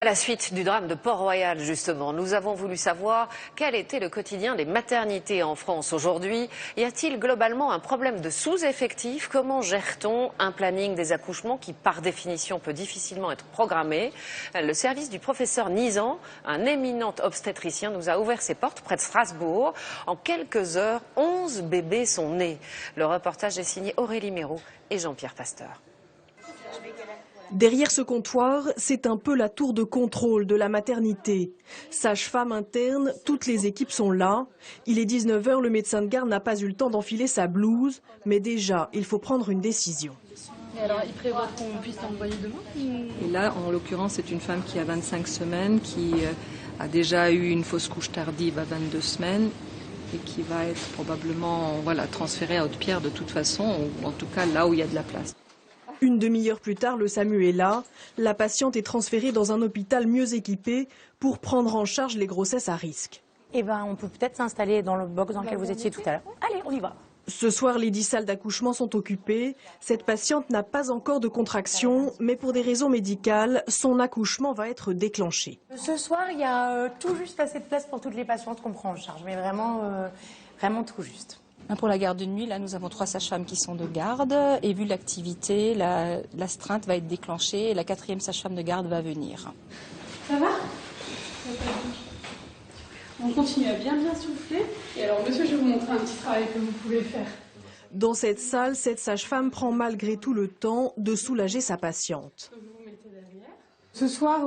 À la suite du drame de Port-Royal, justement, nous avons voulu savoir quel était le quotidien des maternités en France aujourd'hui. Y a-t-il globalement un problème de sous-effectif? Comment gère-t-on un planning des accouchements qui, par définition, peut difficilement être programmé? Le service du professeur Nizan, un éminent obstétricien, nous a ouvert ses portes près de Strasbourg. En quelques heures, 11 bébés sont nés. Le reportage est signé Aurélie Méraud et Jean-Pierre Pasteur. Derrière ce comptoir, c'est un peu la tour de contrôle de la maternité. Sage-femme interne, toutes les équipes sont là. Il est 19 h, le médecin de garde n'a pas eu le temps d'enfiler sa blouse, mais déjà, il faut prendre une décision. Et alors, il prévoit qu'on puisse l'envoyer demain? Et là, en l'occurrence, c'est une femme qui a 25 semaines, qui a déjà eu une fausse couche tardive à 22 semaines et qui va être probablement transférée à Haute-Pierre de toute façon, ou en tout cas là où il y a de la place. Une demi-heure plus tard, le SAMU est là. La patiente est transférée dans un hôpital mieux équipé pour prendre en charge les grossesses à risque. On peut peut-être s'installer dans le box dans lequel vous étiez tout à l'heure. Allez, on y va. Ce soir, les 10 salles d'accouchement sont occupées. Cette patiente n'a pas encore de contraction, mais pour des raisons médicales, son accouchement va être déclenché. Ce soir, il y a tout juste assez de place pour toutes les patientes qu'on prend en charge, mais vraiment tout juste. Pour la garde de nuit, là, nous avons 3 sages-femmes qui sont de garde. Et vu l'activité, l'astreinte va être déclenchée et la 4e sage-femme de garde va venir. Ça va? On continue à bien souffler. Et alors, monsieur, je vais vous montrer un petit travail que vous pouvez faire. Dans cette salle, cette sage-femme prend malgré tout le temps de soulager sa patiente. Vous mettez derrière. Ce soir,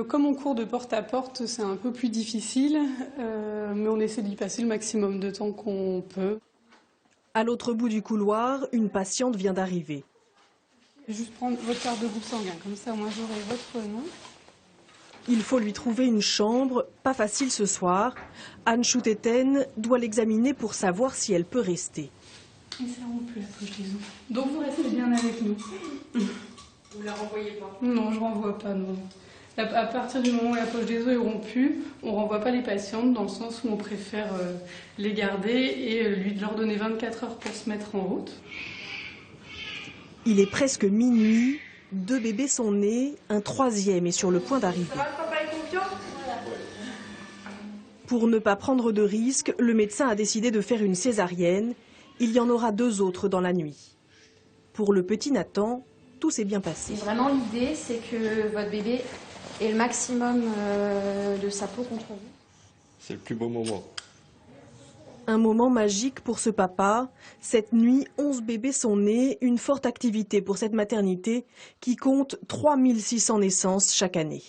comme on court de porte à porte, c'est un peu plus difficile, mais on essaie d'y passer le maximum de temps qu'on peut. À l'autre bout du couloir, une patiente vient d'arriver. Juste prendre votre carte de groupe sanguin, comme ça, moi j'aurai votre nom. Il faut lui trouver une chambre, pas facile ce soir. Anne Chouteten doit l'examiner pour savoir si elle peut rester. Et ça ne rompt plus la poche des os. Donc vous restez bien avec nous. Vous ne la renvoyez pas? Non, je ne renvoie pas, non. À partir du moment où la poche des os est rompue, on ne renvoie pas les patientes dans le sens où on préfère les garder et leur donner 24 heures pour se mettre en route. Il est presque minuit, 2 bébés sont nés, un 3e est sur le point d'arriver. Pour ne pas prendre de risques, le médecin a décidé de faire une césarienne. Il y en aura 2 autres dans la nuit. Pour le petit Nathan, tout s'est bien passé. Vraiment, l'idée, c'est que votre bébé ait le maximum de sa peau contre vous. C'est le plus beau moment. Un moment magique pour ce papa. Cette nuit, 11 bébés sont nés, une forte activité pour cette maternité qui compte 3600 naissances chaque année.